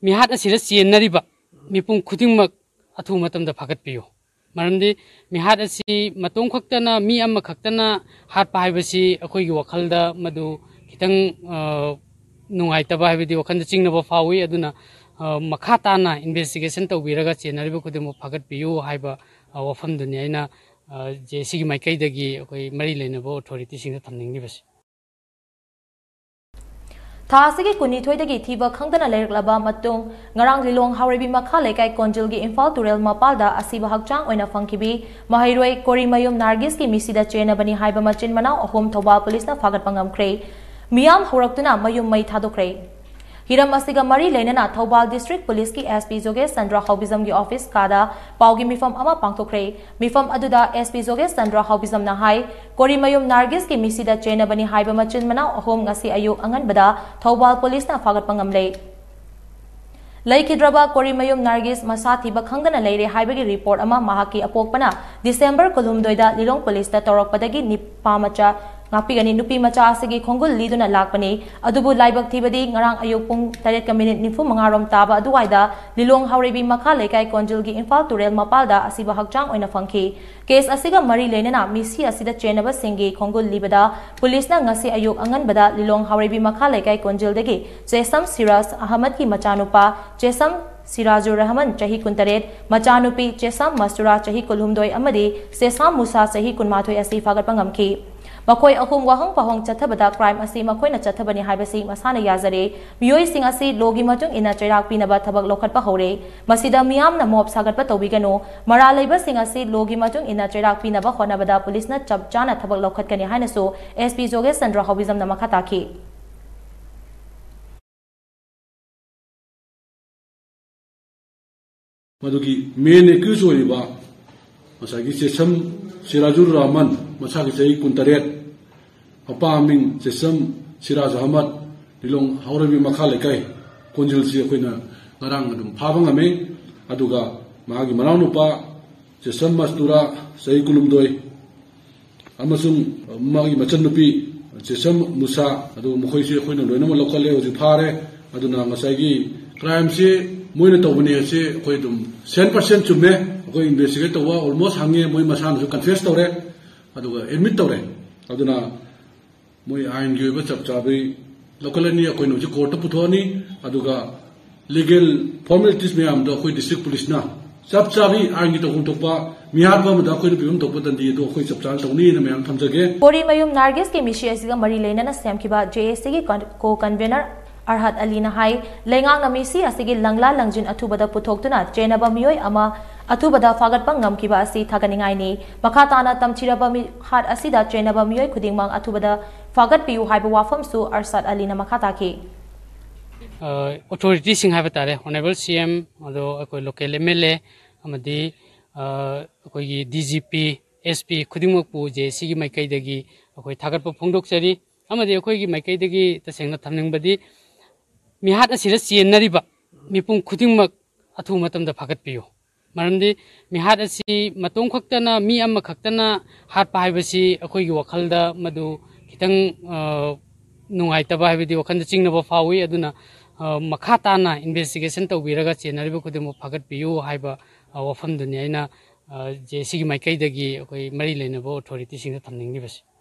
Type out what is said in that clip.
मिहाद असिदा चेन्नरिबा मिपुम खुदिंगमक अथु मतमदा फागतपियो मरमदि मिहाद असि मतों खक्तना मी अम्मा खक्तना हातपा हाइबसि अखोइगी वखलदा मदु खितंग नुंगाइतबा हाइबदि वखलदा चिंगनबा फावी अदुना मखा ताना इन्वेस्टिगेशन तौबिरगा चेन्नरिबा खुदिंगमो फागतपियो हाइबा वफमदुनि आइना जेसिगी माइकैदगी अखोइ मरि लेनबो authority सिंगदा थमनिंगनिबसि थासिगी कुनिथोइदगी थीबा खंगदना लेरक्लबा मतुंग ngarang lilong hawrebi makha lekai konjilgi imphal turel mapalda asiba hakchang oina fangkibi mahairoi korimayum nargis ki misida chena bani haiba machin manau ahom thobal police na fagat pangam kre miyam horaktuna mayum mai thadokre hiram asiga mari lenana thobal district police ki sp joge sandra haubizam gi office kada paugi mifam ama pangtokre mifam aduda sp joge sandra haubizam na hai korimayum nargis ki misida chena bani haiba machin manau ahom ngasi ayuk angan bada thobal police na fagat pangam le Laikidraba Korimayum Nargis Masati Bakhangana Lady Haibagi report ama Mahaki Apokpana December Kolumdoida Lilong Police da Torok Padagi Nipamacha Napigani Nupi Macha Asigi Kongul Liduna Lakpani Adubu Laibak Tibadi Ngarang Ayupung Taret Kaminit Nifu Mangarom Taba Aduaida Lilong Haurebi Makha Lekai Konjilgi Infal Turel Mapalda Asiba Hakchang Oina Funky Case Asiga Mari Lenana Misi Asida Chenaba Singi Kongul Libada Police na Ngasi Ayuk Angan Bada Lilong Haurebi Makha Lekai Konjildagi Jesam Siras Ahmad ki Machanupa Jesam Sirajur Rahman Chahi Kuntaret Machanupi Jesam Mastura Chahi Kulhumdoi Amadi Sesam Musa Chahi Kunmathoi Asi Fagat Pangamki Makoi Ahum Wahang Pahong Chathabada crime Asi Makoi na Chathabani Haibasi Masana Yazare Miyoi Sing Asi Logi Matung Ina Chirak Pinaba Tabak Lokat Pahore Masida Miyam na Mob Sagat Patobigano Maralaiba Sing Asi Logi Matung Ina Chirak Pinaba Honabada Police na Chabjana Tabak Lokat Kani Hainaso SP Joge Sandra Haubizam na Makataki Madugi main accused hoiba masagi sesam Sirajur Rahman masagi sei kuntaret apaming sesam Siraj Ahmad dilong haurebi makha lekai konjil si akoina ngarang adum phabang ame aduga magi manau nupa sesam mastura sei kulumdoi amasung magi machan nupi sesam Musa adu mokhoi si akoina loina ma lokale oji phare aduna ngasagi crime si Moina tawani ase koi dum 100% chumne koi investigate tawa almost hange moi masan su confess tawre aduga admit tawre aduna moi ain gi ba chap chabi local ni koi no ji court puthoni aduga legal formalities me am do koi district police na chap chabi ain gi to hum tokpa mihar ba da koi bim tokpa dan di do koi chap chal tawni na me am thamjage Korimayum Nargis ki mishi asiga mari leina na sem ki ba JSC ki co convener Arhat Alina Hai Lengang Namisi Asigi Langla Langjin Atubada Putoktuna Jenaba Mioi Ama Atubada Fagat Pangam Kiba Asi Taganingai ni Makatana Tamchiraba Hat Asida Jenaba Mioi Kudingmang Atubada Fagat Piu Haiba Wafam Su Arsat Alina Makataki authority sing habatare honorable CM ado akoi local MLA amadi akoi DGP SP khudingmak pu JC gi maikai dagi akoi thagat pa phongdok chari amadi akoi gi maikai dagi tasengna thamningbadi मिहाद असिदा चेन्नरिबा मिपुम खुदिंगमक अथु मतमदा फागतपियो मरमदि मिहाद असि मतों खक्तना मी अम्मा खक्तना हातपा हाइबसि अखोइगी वखलदा मदु खितंग नुंगाइतबा हाइबदि वखलदा चिंगनबा फावी अदुना मखा ताना investigation तौबिरगा चेन्नरिबा खुदिंगमो फागतपियो हाइबा वफमदुनि आइना जेसिगी माइकैदगी अखोइ मरि लेनबो authority सिंगदा थमनिंगनिबसि